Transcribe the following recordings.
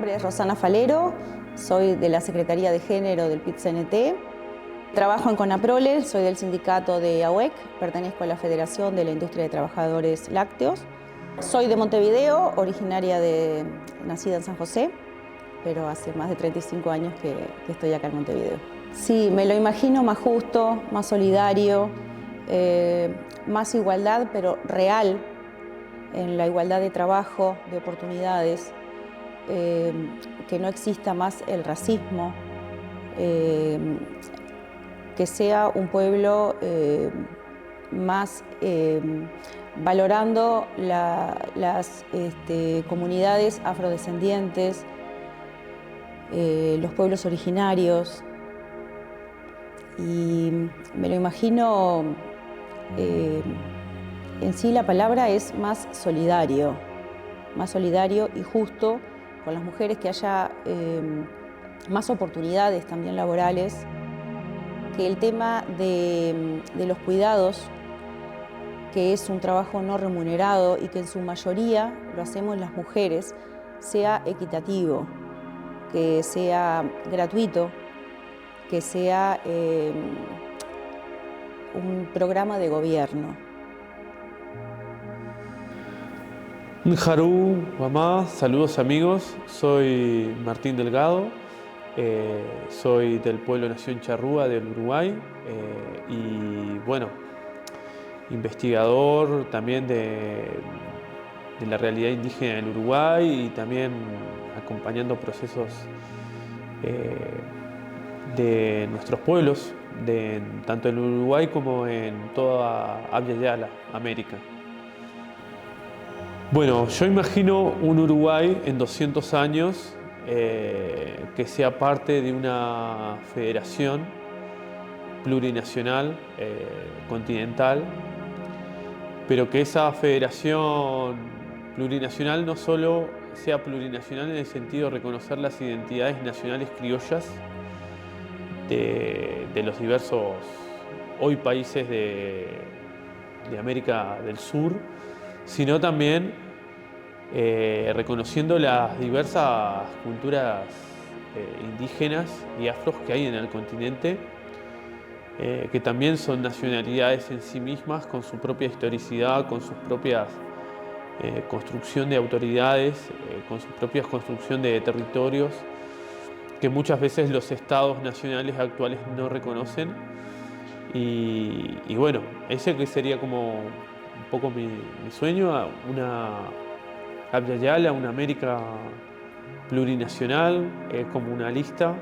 nombre es Rosana Falero, soy de la Secretaría de Género del PIT-CNT. Trabajo en CONAPROLE, soy del sindicato de AUEC, pertenezco a la Federación de la Industria de Trabajadores Lácteos. Soy de Montevideo, nacida en San José, pero hace más de 35 años que estoy acá en Montevideo. Sí, me lo imagino más justo, más solidario, más igualdad, pero real, en la igualdad de trabajo, de oportunidades, que no exista más el racismo, que sea un pueblo más valorando las comunidades afrodescendientes, los pueblos originarios. Y me lo imagino, en sí la palabra es más solidario y justo con las mujeres, que haya más oportunidades también laborales, que el tema de los cuidados, que es un trabajo no remunerado y que en su mayoría lo hacemos las mujeres, sea equitativo, que sea gratuito, que sea un programa de gobierno. Njaru, mamá, saludos amigos, soy Martín Delgado, soy del pueblo Nación Charrúa del Uruguay y bueno, investigador también de la realidad indígena del Uruguay y también acompañando procesos de nuestros pueblos, tanto en Uruguay como en toda Abya Yala, América. Bueno, yo imagino un Uruguay en 200 años que sea parte de una federación plurinacional, continental, pero que esa federación plurinacional no solo sea plurinacional en el sentido de reconocer las identidades nacionales criollas de los diversos hoy países de América del Sur, sino también reconociendo las diversas culturas indígenas y afros que hay en el continente, que también son nacionalidades en sí mismas, con su propia historicidad, con sus propias construcción de autoridades, con su propia construcción de territorios, que muchas veces los estados nacionales actuales no reconocen. Y bueno, ese que sería como un poco mi sueño, una Abya Yala, una América plurinacional, como una lista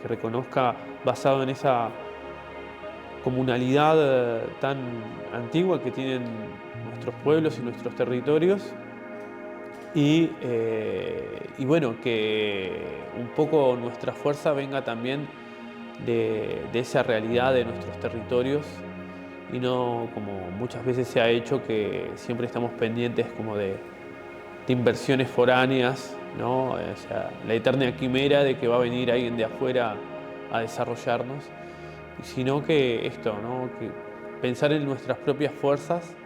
que reconozca, basado en esa comunalidad tan antigua que tienen nuestros pueblos y nuestros territorios. Y bueno, que un poco nuestra fuerza venga también de esa realidad de nuestros territorios y no como muchas veces se ha hecho, que siempre estamos pendientes como de inversiones foráneas, ¿no? O sea, la eterna quimera de que va a venir alguien de afuera a desarrollarnos, sino que esto, ¿no? Que pensar en nuestras propias fuerzas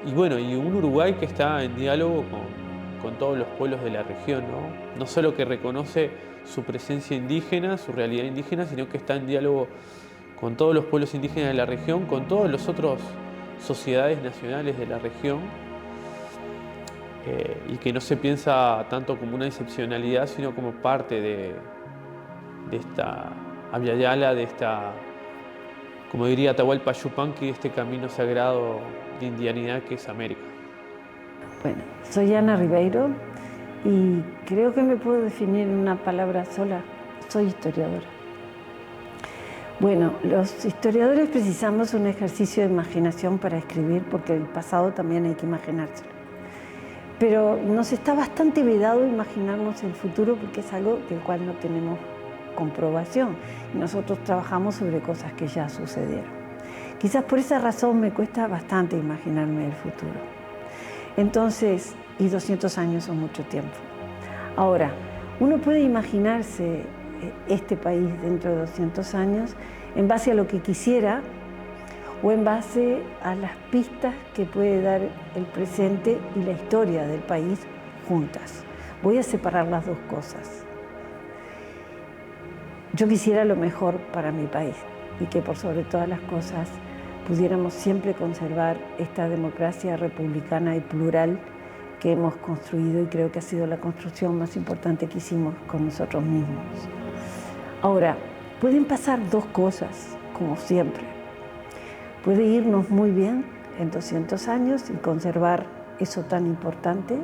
y bueno, y un Uruguay que está en diálogo con todos los pueblos de la región, ¿no? No solo que reconoce su presencia indígena, su realidad indígena, sino que está en diálogo con todos los pueblos indígenas de la región, con todas las otras sociedades nacionales de la región, y que no se piensa tanto como una excepcionalidad, sino como parte de esta Abya Yala, de esta, como diría Atahualpa Yupanqui, de este camino sagrado de indianidad que es América. Bueno, soy Ana Ribeiro y creo que me puedo definir en una palabra sola: soy historiadora. Bueno, los historiadores precisamos un ejercicio de imaginación para escribir, porque el pasado también hay que imaginárselo. Pero nos está bastante vedado imaginarnos el futuro, porque es algo del cual no tenemos comprobación. Y nosotros trabajamos sobre cosas que ya sucedieron. Quizás por esa razón me cuesta bastante imaginarme el futuro. Entonces, y 200 años son mucho tiempo. Ahora, uno puede imaginarse este país dentro de 200 años en base a lo que quisiera o en base a las pistas que puede dar el presente y la historia del país juntas. voy a separar las dos cosas. Yo quisiera lo mejor para mi país y que por sobre todas las cosas pudiéramos siempre conservar esta democracia republicana y plural que hemos construido, y creo que ha sido la construcción más importante que hicimos con nosotros mismos. Ahora, pueden pasar dos cosas, como siempre. Puede irnos muy bien en 200 años y conservar eso tan importante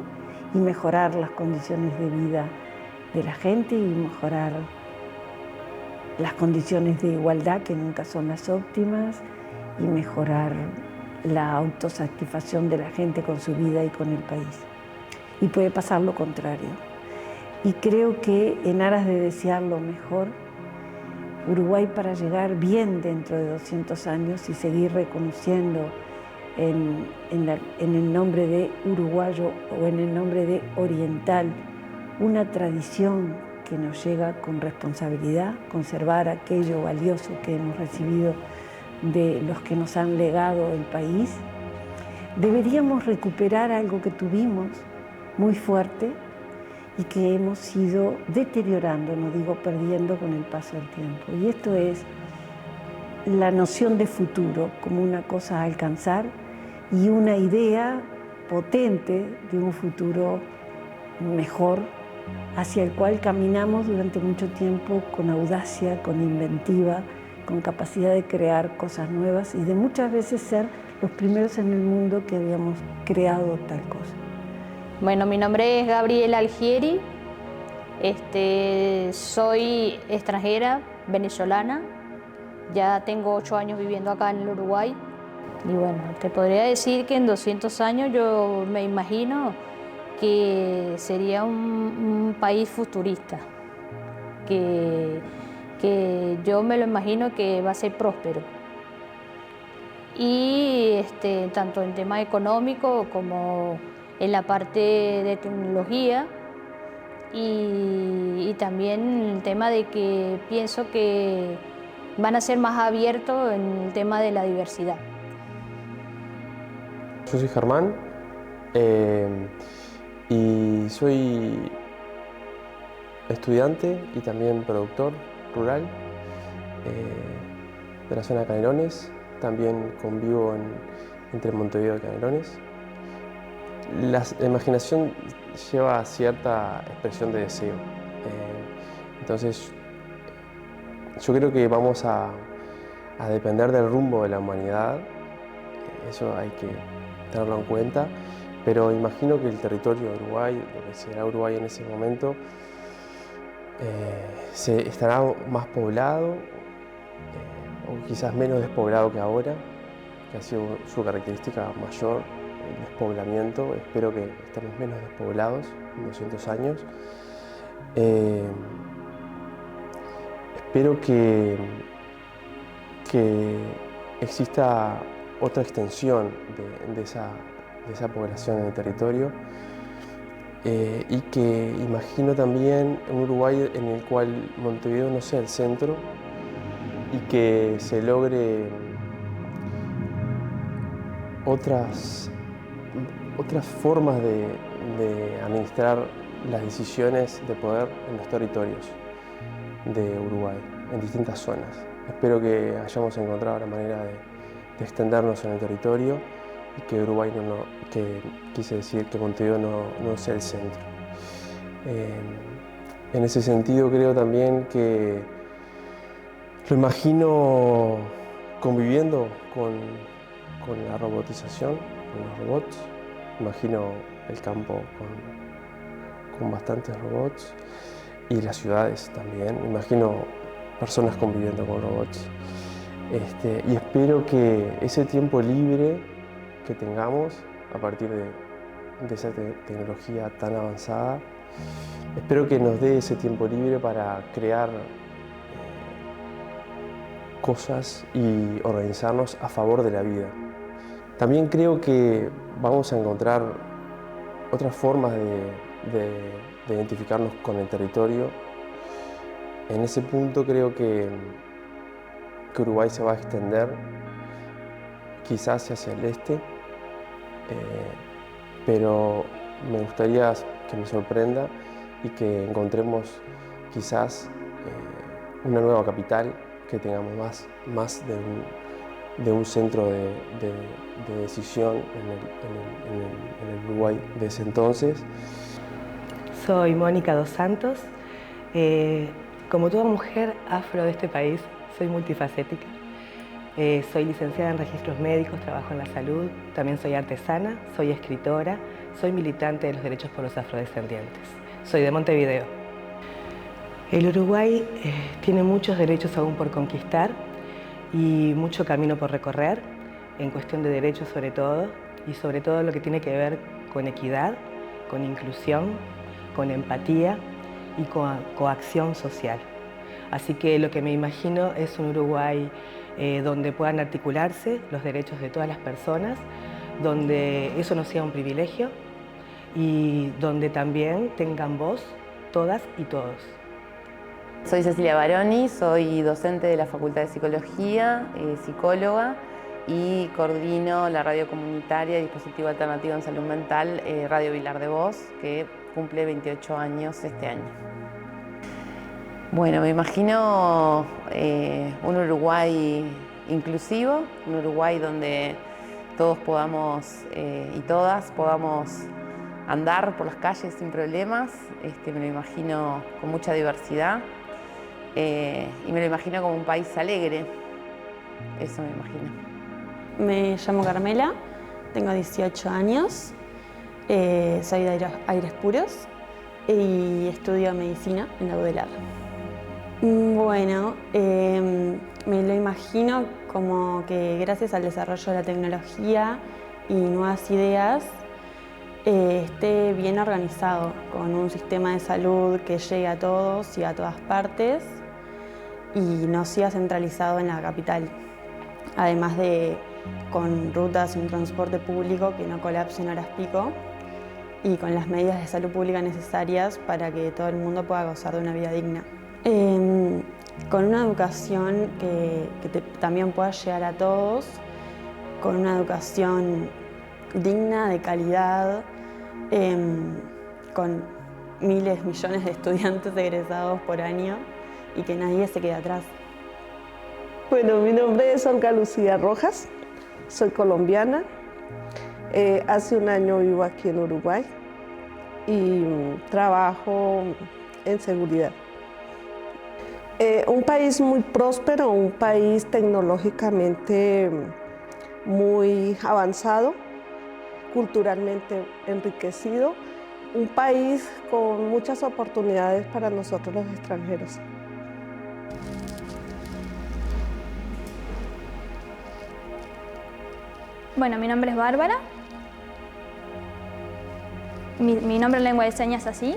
y mejorar las condiciones de vida de la gente y mejorar las condiciones de igualdad, que nunca son las óptimas, y mejorar la autosatisfacción de la gente con su vida y con el país. Y puede pasar lo contrario. Y creo que en aras de desear lo mejor, Uruguay, para llegar bien dentro de 200 años y seguir reconociendo en el nombre de uruguayo o en el nombre de oriental una tradición que nos llega con responsabilidad, conservar aquello valioso que hemos recibido de los que nos han legado el país, deberíamos recuperar algo que tuvimos muy fuerte y que hemos ido deteriorando, no digo perdiendo, con el paso del tiempo. Y esto es la noción de futuro como una cosa a alcanzar y una idea potente de un futuro mejor hacia el cual caminamos durante mucho tiempo con audacia, con inventiva, con capacidad de crear cosas nuevas y de muchas veces ser los primeros en el mundo que habíamos creado tal cosa. Bueno, mi nombre es Gabriela Algieri, soy extranjera, venezolana, ya tengo 8 años viviendo acá en el Uruguay y bueno, te podría decir que en 200 años yo me imagino que sería un país futurista, que yo me lo imagino que va a ser próspero. Y tanto en tema económico como en la parte de tecnología y también el tema de que pienso que van a ser más abiertos en el tema de la diversidad. Yo soy Germán y soy estudiante y también productor rural de la zona de Canelones. También convivo entre Montevideo y Canelones. La imaginación lleva cierta expresión de deseo. Entonces, yo creo que vamos a depender del rumbo de la humanidad. Eso hay que tenerlo en cuenta. Pero imagino que el territorio de Uruguay, lo que será Uruguay en ese momento, estará más poblado, o quizás menos despoblado que ahora, que ha sido su característica mayor, el despoblamiento. Espero que estemos menos despoblados en 200 años. Espero que exista otra extensión de esa población en el territorio y que imagino también un Uruguay en el cual Montevideo no sea el centro y que se logre otras formas de administrar las decisiones de poder en los territorios de Uruguay, en distintas zonas. Espero que hayamos encontrado la manera de extendernos en el territorio y que Uruguay quise decir que Montevideo no sea el centro. En ese sentido creo también que lo imagino conviviendo con la robotización, con los robots. Imagino el campo con bastantes robots y las ciudades también. Imagino personas conviviendo con robots. Y espero que ese tiempo libre que tengamos a partir de esa tecnología tan avanzada, espero que nos dé ese tiempo libre para crear cosas y organizarnos a favor de la vida. También creo que vamos a encontrar otras formas de identificarnos con el territorio. En ese punto creo que Uruguay se va a extender quizás hacia el este, pero me gustaría que me sorprenda y que encontremos quizás una nueva capital, que tengamos más de un centro de decisión en el Uruguay de ese entonces. Soy Mónica dos Santos. Como toda mujer afro de este país, soy multifacética. Soy licenciada en registros médicos, trabajo en la salud, también soy artesana, soy escritora, soy militante de los derechos por los afrodescendientes. Soy de Montevideo. El Uruguay tiene muchos derechos aún por conquistar y mucho camino por recorrer, en cuestión de derechos sobre todo, y sobre todo lo que tiene que ver con equidad, con inclusión, con empatía y con coacción social. Así que lo que me imagino es un Uruguay donde puedan articularse los derechos de todas las personas, donde eso no sea un privilegio y donde también tengan voz todas y todos. Soy Cecilia Baroni, soy docente de la Facultad de Psicología, psicóloga y coordino la radio comunitaria Dispositivo Alternativo en Salud Mental, Radio Vilar de Voz, que cumple 28 años este año. Bueno, me imagino un Uruguay inclusivo, un Uruguay donde todos podamos y todas podamos andar por las calles sin problemas. Me lo imagino con mucha diversidad y me lo imagino como un país alegre. Eso me imagino. Me llamo Carmela, tengo 18 años, soy de Aires Puros y estudio medicina en la UDELAR. Bueno, me lo imagino como que gracias al desarrollo de la tecnología y nuevas ideas esté bien organizado, con un sistema de salud que llegue a todos y a todas partes y no sea centralizado en la capital. Además de con rutas y un transporte público que no colapse en horas pico y con las medidas de salud pública necesarias para que todo el mundo pueda gozar de una vida digna. Con una educación que también pueda llegar a todos, con una educación digna, de calidad, con miles, millones de estudiantes egresados por año y que nadie se quede atrás. Bueno, mi nombre es Olga Lucía Rojas, soy colombiana, hace un año vivo aquí en Uruguay y trabajo en seguridad. Un país muy próspero, un país tecnológicamente muy avanzado, culturalmente enriquecido, un país con muchas oportunidades para nosotros los extranjeros. Bueno, mi nombre es Bárbara. Mi nombre en lengua de señas es así.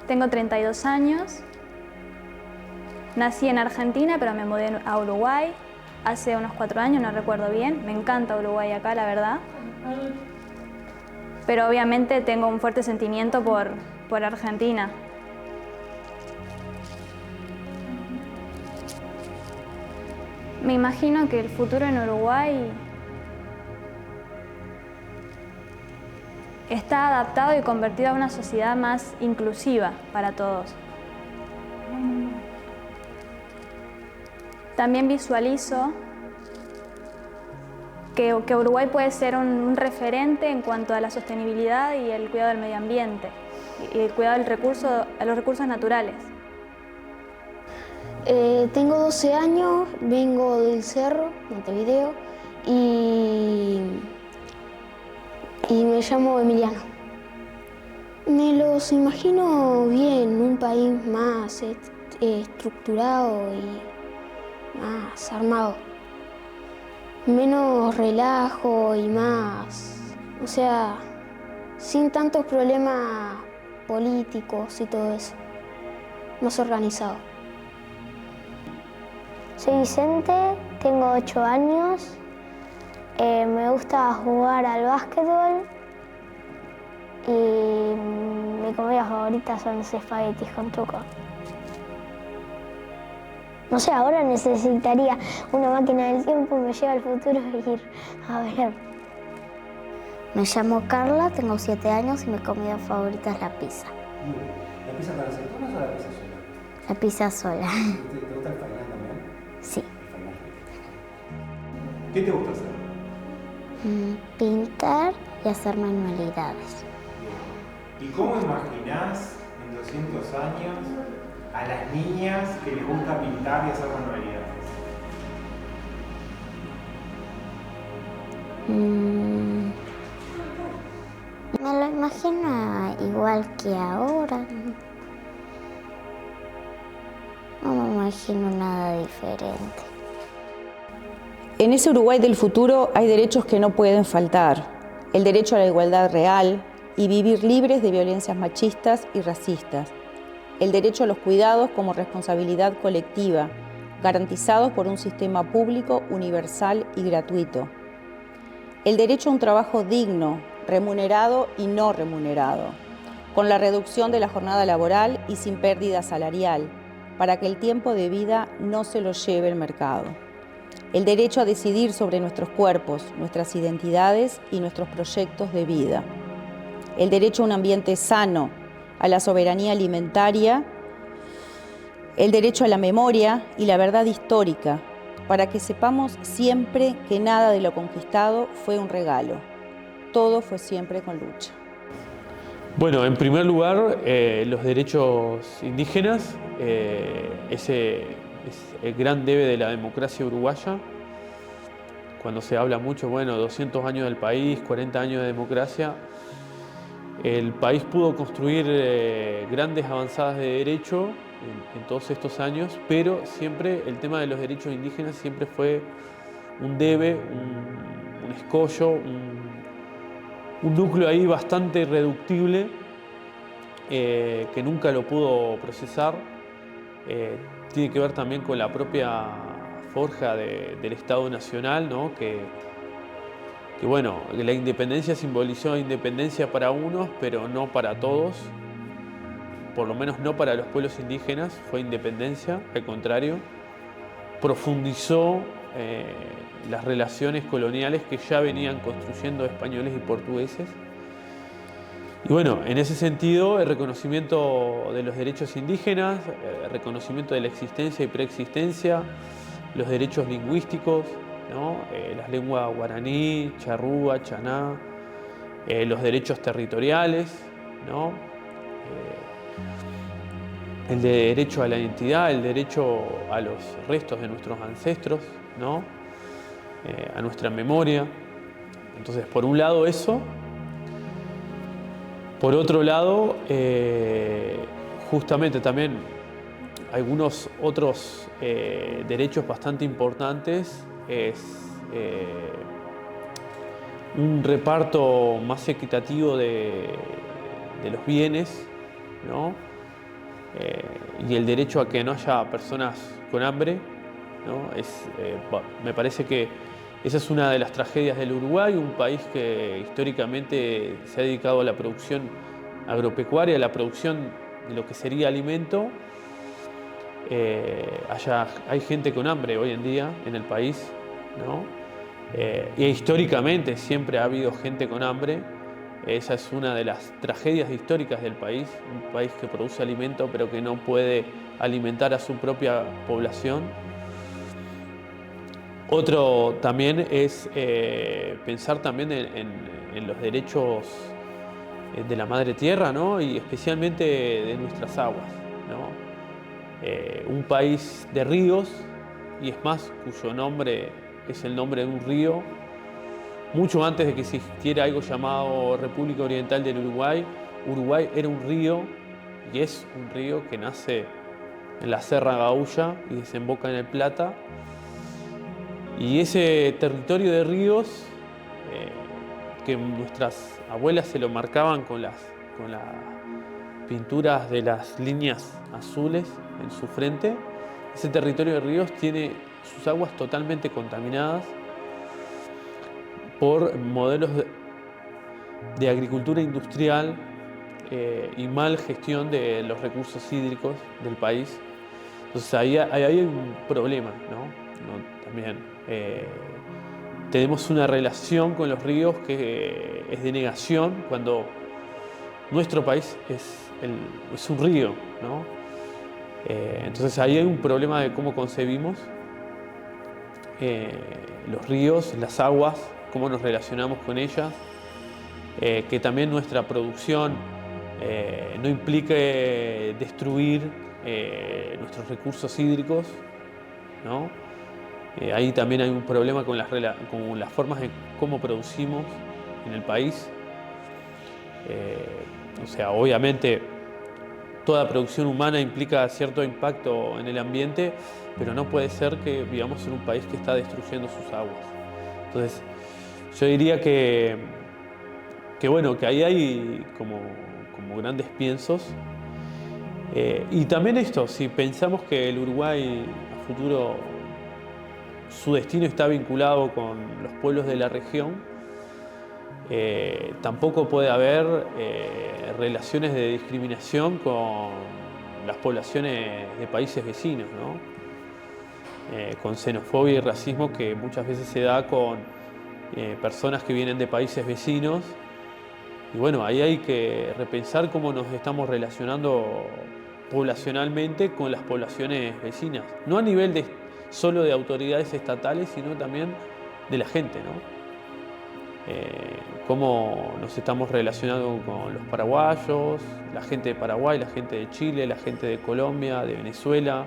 Tengo 32 años. Nací en Argentina, pero me mudé a Uruguay hace unos 4 años, no recuerdo bien. Me encanta Uruguay acá, la verdad. Pero obviamente tengo un fuerte sentimiento por Argentina. Me imagino que el futuro en Uruguay está adaptado y convertido a una sociedad más inclusiva para todos. También visualizo que Uruguay puede ser un referente en cuanto a la sostenibilidad y el cuidado del medio ambiente y el cuidado de los recursos naturales. Tengo 12 años, vengo del Cerro, Montevideo, y me llamo Emiliano. Me los imagino bien, un país más estructurado y más armado. Menos relajo y más, o sea, sin tantos problemas políticos y todo eso. Más organizado. Soy Vicente, tengo 8 años, me gusta jugar al básquetbol y mi comida favorita son los espaguetis con truco. No sé, ahora necesitaría una máquina del tiempo, me lleva al futuro y ir a ver. Me llamo Carla, tengo 7 años y mi comida favorita es la pizza. ¿La pizza con aceitunas o la pizza sola? La pizza sola. ¿Te gusta el fainá también? Sí. ¿Qué te gusta hacer? Pintar y hacer manualidades. ¿Y cómo imaginás en 200 años a las niñas que les gusta pintar y hacer manualidades? Me lo imagino igual que ahora. No me imagino nada diferente. En ese Uruguay del futuro hay derechos que no pueden faltar. El derecho a la igualdad real y vivir libres de violencias machistas y racistas. El derecho a los cuidados como responsabilidad colectiva, garantizados por un sistema público, universal y gratuito. El derecho a un trabajo digno, remunerado y no remunerado, con la reducción de la jornada laboral y sin pérdida salarial, para que el tiempo de vida no se lo lleve el mercado. El derecho a decidir sobre nuestros cuerpos, nuestras identidades y nuestros proyectos de vida. El derecho a un ambiente sano, a la soberanía alimentaria, el derecho a la memoria y la verdad histórica, para que sepamos siempre que nada de lo conquistado fue un regalo. Todo fue siempre con lucha. Bueno, en primer lugar, los derechos indígenas, ese es el gran debe de la democracia uruguaya. Cuando se habla mucho, bueno, 200 años del país, 40 años de democracia, el país pudo construir grandes avanzadas de derecho en todos estos años, pero siempre el tema de los derechos indígenas siempre fue un debe, un escollo, un núcleo ahí bastante irreductible que nunca lo pudo procesar. Tiene que ver también con la propia forja del Estado Nacional, ¿no? que bueno, la independencia simbolizó independencia para unos, pero no para todos. Por lo menos no para los pueblos indígenas, fue independencia, al contrario. Profundizó las relaciones coloniales que ya venían construyendo españoles y portugueses. Y bueno, en ese sentido, el reconocimiento de los derechos indígenas, el reconocimiento de la existencia y preexistencia, los derechos lingüísticos, ¿no? Las lenguas guaraní, charrúa, chaná, los derechos territoriales, ¿no? El derecho a la identidad, el derecho a los restos de nuestros ancestros, ¿no? A nuestra memoria. Entonces, por un lado eso. Por otro lado, justamente también algunos otros derechos bastante importantes es un reparto más equitativo de los bienes, ¿no? Y el derecho a que no haya personas con hambre, ¿no? Me parece que esa es una de las tragedias del Uruguay, un país que históricamente se ha dedicado a la producción agropecuaria, a la producción de lo que sería alimento. Hay gente con hambre hoy en día en el país, ¿no? Y históricamente siempre ha habido gente con hambre. Esa es una de las tragedias históricas del país, un país que produce alimento pero que no puede alimentar a su propia población. Otro también es pensar también en los derechos de la madre tierra, ¿no? Y especialmente de nuestras aguas, ¿no? Un país de ríos, y es más, cuyo nombre es el nombre de un río. Mucho antes de que existiera algo llamado República Oriental del Uruguay, Uruguay era un río, y es un río que nace en la Serra Gaulla y desemboca en el Plata. Y ese territorio de ríos, que nuestras abuelas se lo marcaban con las pinturas de las líneas azules en su frente, ese territorio de ríos tiene sus aguas totalmente contaminadas por modelos de agricultura industrial y mal gestión de los recursos hídricos del país. Entonces ahí hay un problema, ¿no? También tenemos una relación con los ríos que es de negación, cuando nuestro país es un río, ¿no? Entonces ahí hay un problema de cómo concebimos los ríos, las aguas, cómo nos relacionamos con ellas, que también nuestra producción no implique destruir nuestros recursos hídricos, ¿no? Ahí también hay un problema con las formas de cómo producimos en el país. O sea, obviamente toda producción humana implica cierto impacto en el ambiente, pero no puede ser que vivamos en un país que está destruyendo sus aguas. Entonces, yo diría que bueno, que ahí hay como grandes piensos. Y también esto, si pensamos que el Uruguay a futuro, su destino está vinculado con los pueblos de la región, tampoco puede haber relaciones de discriminación con las poblaciones de países vecinos, ¿no? Con xenofobia y racismo que muchas veces se da con personas que vienen de países vecinos. Y bueno, ahí hay que repensar cómo nos estamos relacionando poblacionalmente con las poblaciones vecinas. No a nivel solo de autoridades estatales, sino también de la gente, ¿no? Cómo nos estamos relacionando con los paraguayos, la gente de Paraguay, la gente de Chile, la gente de Colombia, de Venezuela,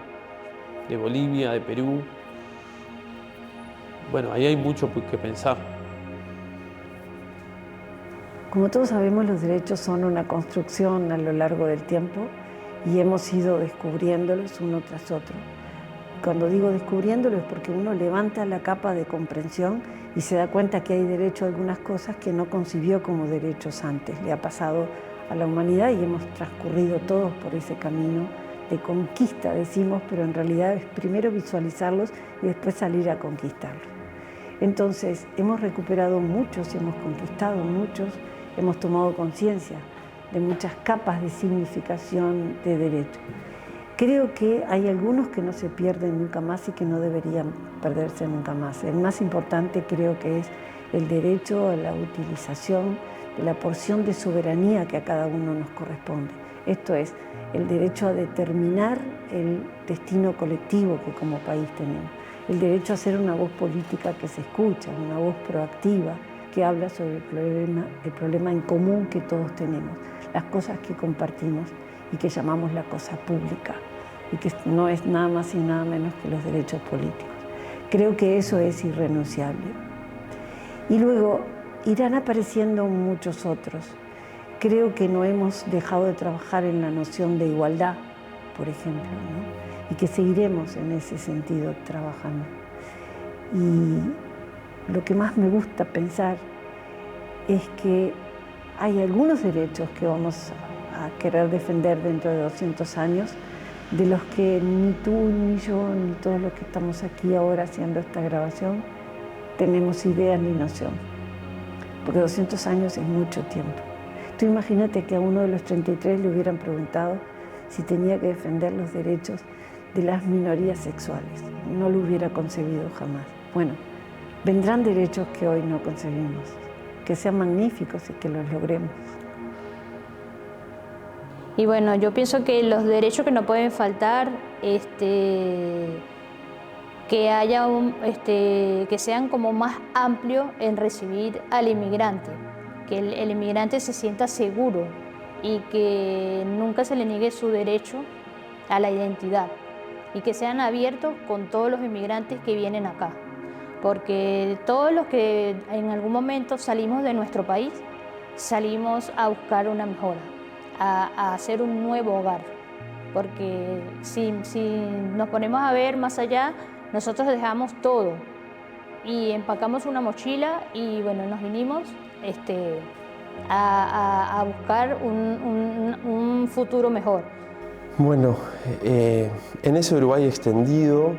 de Bolivia, de Perú. Bueno, ahí hay mucho que pensar. Como todos sabemos, los derechos son una construcción a lo largo del tiempo y hemos ido descubriéndolos uno tras otro. Cuando digo descubriéndolos es porque uno levanta la capa de comprensión y se da cuenta que hay derecho a algunas cosas que no concibió como derechos antes. Le ha pasado a la humanidad y hemos transcurrido todos por ese camino de conquista, decimos, pero en realidad es primero visualizarlos y después salir a conquistarlos. Entonces, hemos recuperado muchos y hemos conquistado muchos, hemos tomado conciencia de muchas capas de significación de derecho. Creo que hay algunos que no se pierden nunca más y que no deberían perderse nunca más. El más importante creo que es el derecho a la utilización de la porción de soberanía que a cada uno nos corresponde. Esto es, el derecho a determinar el destino colectivo que como país tenemos. El derecho a ser una voz política que se escucha, una voz proactiva que habla sobre el problema en común que todos tenemos, las cosas que compartimos y que llamamos la cosa pública y que no es nada más y nada menos que los derechos políticos. Creo que eso es irrenunciable. Y luego irán apareciendo muchos otros. Creo que no hemos dejado de trabajar en la noción de igualdad, por ejemplo, ¿no? Y que seguiremos en ese sentido trabajando. Y lo que más me gusta pensar es que hay algunos derechos que vamos a querer defender dentro de 200 años, de los que ni tú, ni yo, ni todos los que estamos aquí ahora haciendo esta grabación tenemos idea ni noción, porque 200 años es mucho tiempo. Tú imagínate que a uno de los 33 le hubieran preguntado si tenía que defender los derechos de las minorías sexuales. No lo hubiera concebido jamás. Bueno, vendrán derechos que hoy no concebimos, que sean magníficos y que los logremos. Y bueno, yo pienso que los derechos que no pueden faltar, que haya que sean como más amplios en recibir al inmigrante, que el inmigrante se sienta seguro y que nunca se le niegue su derecho a la identidad y que sean abiertos con todos los inmigrantes que vienen acá, porque todos los que en algún momento salimos de nuestro país, salimos a buscar una mejora, a hacer un nuevo hogar, porque si nos ponemos a ver más allá, nosotros dejamos todo y empacamos una mochila y bueno, nos vinimos a buscar un futuro mejor. Bueno, en ese Uruguay extendido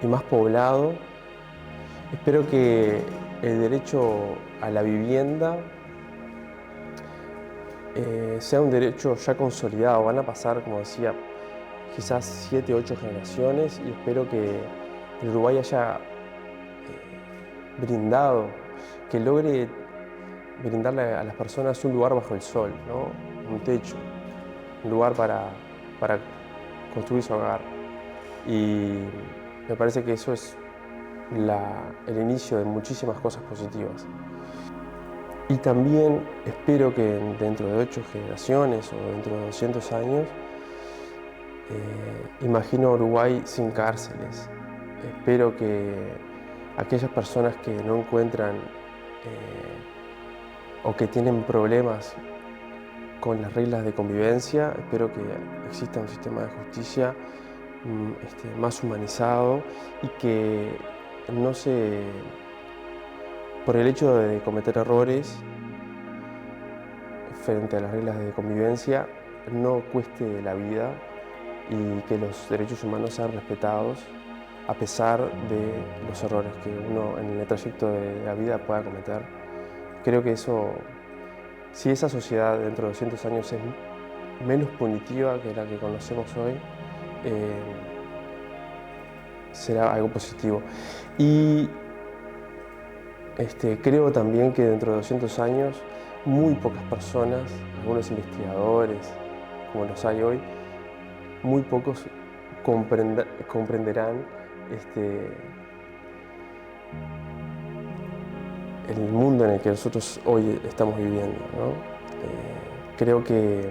y más poblado, espero que el derecho a la vivienda sea un derecho ya consolidado. Van a pasar, como decía, quizás 7, 8 generaciones y espero que el Uruguay haya brindado, que logre brindarle a las personas un lugar bajo el sol, ¿no? Un techo, un lugar para construir su hogar. Y me parece que eso es el inicio de muchísimas cosas positivas. Y también espero que dentro de 8 generaciones o dentro de 200 años, imagino Uruguay sin cárceles. Espero que aquellas personas que no encuentran o que tienen problemas con las reglas de convivencia, espero que exista un sistema de justicia más humanizado y que no se, por el hecho de cometer errores frente a las reglas de convivencia, no cueste la vida y que los derechos humanos sean respetados a pesar de los errores que uno en el trayecto de la vida pueda cometer. Creo que eso, si esa sociedad dentro de 200 años es menos punitiva que la que conocemos hoy, será algo positivo. Y creo también que dentro de 200 años muy pocas personas, algunos investigadores, como los hay hoy, muy pocos comprenderán el mundo en el que nosotros hoy estamos viviendo, ¿no? Creo que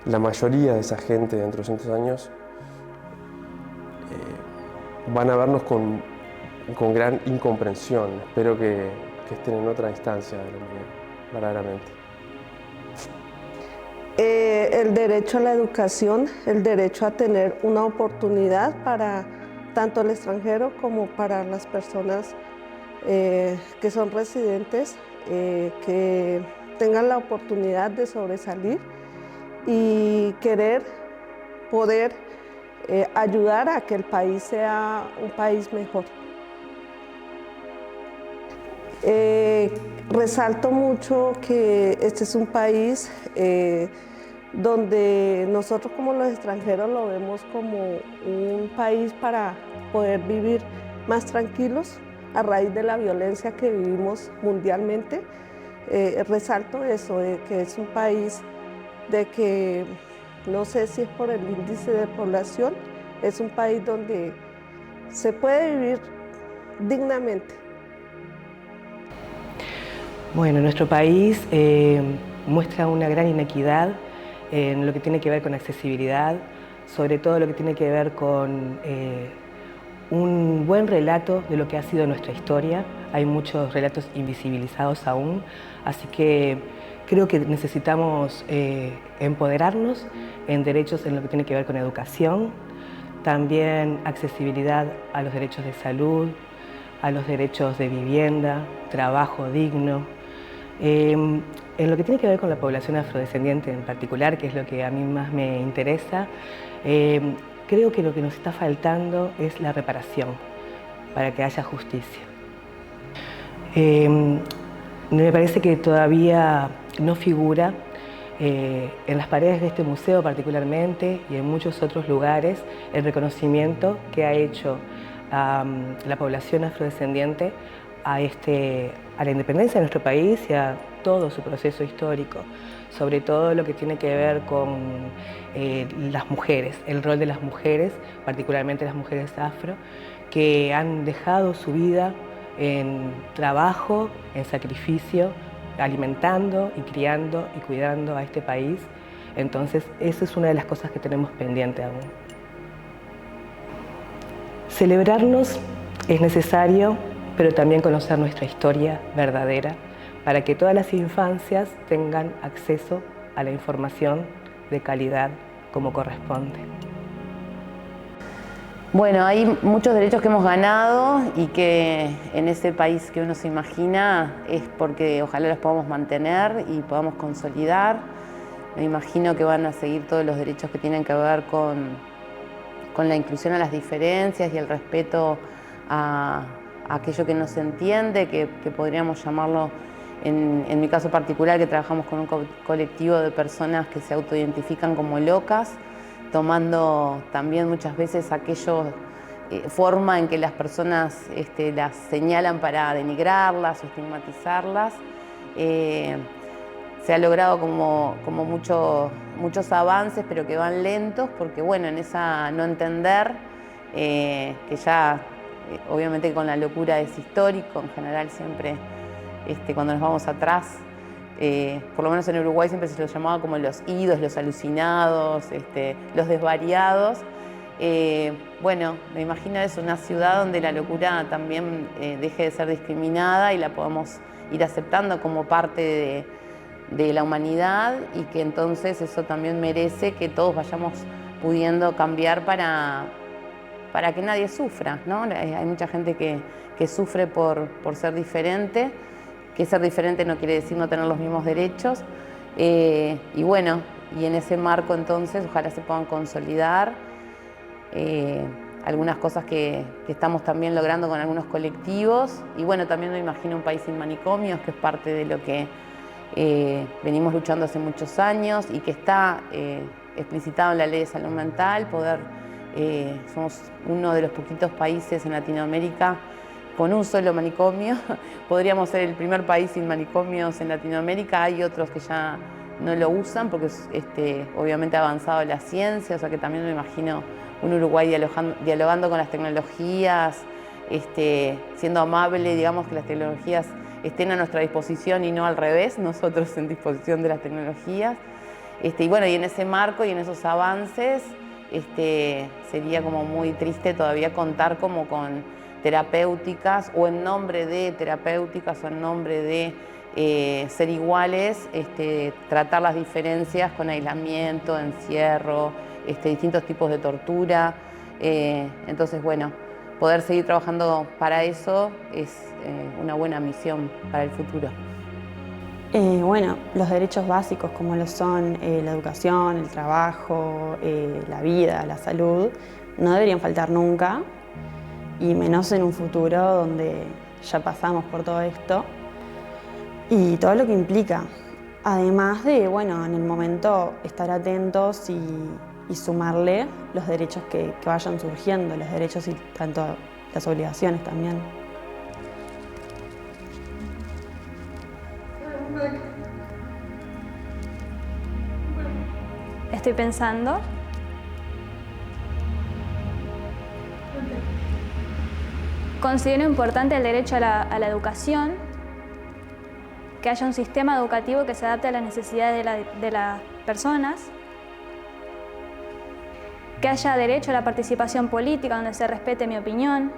la mayoría de esa gente dentro de 200 años van a vernos con gran incomprensión. Espero que estén en otra instancia de la humanidad, verdaderamente. El derecho a la educación, el derecho a tener una oportunidad para tanto el extranjero como para las personas que son residentes, que tengan la oportunidad de sobresalir y poder ayudar a que el país sea un país mejor. Resalto mucho que este es un país donde nosotros como los extranjeros lo vemos como un país para poder vivir más tranquilos a raíz de la violencia que vivimos mundialmente. Resalto eso, que es un país de que, no sé si es por el índice de población, es un país donde se puede vivir dignamente. Bueno, nuestro país muestra una gran inequidad en lo que tiene que ver con accesibilidad, sobre todo lo que tiene que ver con un buen relato de lo que ha sido nuestra historia. Hay muchos relatos invisibilizados aún, así que creo que necesitamos empoderarnos en derechos en lo que tiene que ver con educación, también accesibilidad a los derechos de salud, a los derechos de vivienda, trabajo digno. En lo que tiene que ver con la población afrodescendiente en particular, que es lo que a mí más me interesa, creo que lo que nos está faltando es la reparación para que haya justicia. Me parece que todavía no figura en las paredes de este museo particularmente y en muchos otros lugares el reconocimiento que ha hecho la población afrodescendiente a la independencia de nuestro país y a todo su proceso histórico, sobre todo lo que tiene que ver con las mujeres, el rol de las mujeres, particularmente las mujeres afro, que han dejado su vida en trabajo, en sacrificio, alimentando y criando y cuidando a este país. Entonces, esa es una de las cosas que tenemos pendiente aún. Celebrarnos es necesario, pero también conocer nuestra historia verdadera para que todas las infancias tengan acceso a la información de calidad como corresponde. Bueno, hay muchos derechos que hemos ganado y que en ese país que uno se imagina es porque ojalá los podamos mantener y podamos consolidar. Me imagino que van a seguir todos los derechos que tienen que ver con la inclusión a las diferencias y el respeto a aquello que no se entiende, que podríamos llamarlo, en mi caso particular, que trabajamos con un colectivo de personas que se autoidentifican como locas, tomando también muchas veces forma en que las personas las señalan para denigrarlas o estigmatizarlas, se ha logrado como muchos avances, pero que van lentos, porque bueno, en esa no entender, que ya obviamente con la locura es histórico, en general siempre cuando nos vamos atrás, por lo menos en Uruguay siempre se los llamaba como los idos, los alucinados, los desvariados. Bueno, me imagino eso, una ciudad donde la locura también deje de ser discriminada y la podamos ir aceptando como parte de la humanidad, y que entonces eso también merece que todos vayamos pudiendo cambiar para que nadie sufra, ¿no? Hay mucha gente que sufre por ser diferente, que ser diferente no quiere decir no tener los mismos derechos, y bueno, y en ese marco entonces ojalá se puedan consolidar algunas cosas que estamos también logrando con algunos colectivos, y bueno, también me imagino un país sin manicomios, que es parte de lo que venimos luchando hace muchos años y que está explicitado en la Ley de Salud Mental. Somos uno de los poquitos países en Latinoamérica con un solo manicomio. Podríamos ser el primer país sin manicomios en Latinoamérica. Hay otros que ya no lo usan porque obviamente ha avanzado la ciencia, o sea que también me imagino un Uruguay dialogando con las tecnologías, siendo amable, digamos, que las tecnologías estén a nuestra disposición y no al revés, nosotros en disposición de las tecnologías. Y bueno, y en ese marco y en esos avances, sería como muy triste todavía contar como con terapéuticas, o en nombre de terapéuticas, o en nombre de ser iguales, tratar las diferencias con aislamiento, encierro, distintos tipos de tortura. Entonces, bueno, poder seguir trabajando para eso es una buena misión para el futuro. Bueno, los derechos básicos como lo son la educación, el trabajo, la vida, la salud, no deberían faltar nunca, y menos en un futuro donde ya pasamos por todo esto y todo lo que implica. Además de, bueno, en el momento estar atentos y sumarle los derechos que vayan surgiendo, los derechos y tanto las obligaciones también. Estoy pensando. Considero importante el derecho a la educación, que haya un sistema educativo que se adapte a las necesidades de las personas, que haya derecho a la participación política donde se respete mi opinión,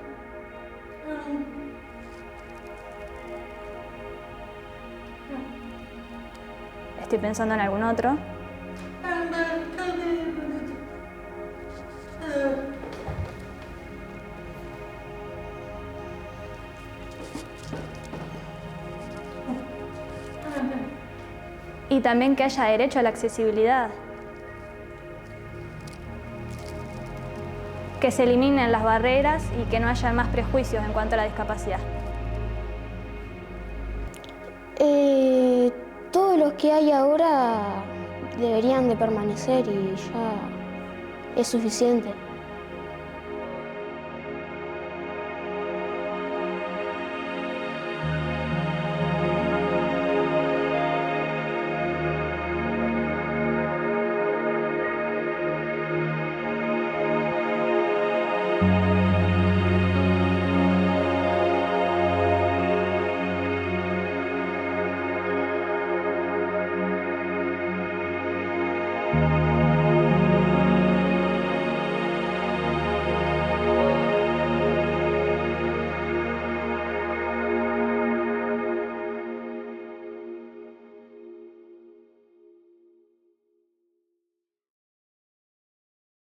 estoy pensando en algún otro. Y también que haya derecho a la accesibilidad. Que se eliminen las barreras y que no haya más prejuicios en cuanto a la discapacidad. Todos los que hay ahora deberían de permanecer y ya es suficiente. Thank you.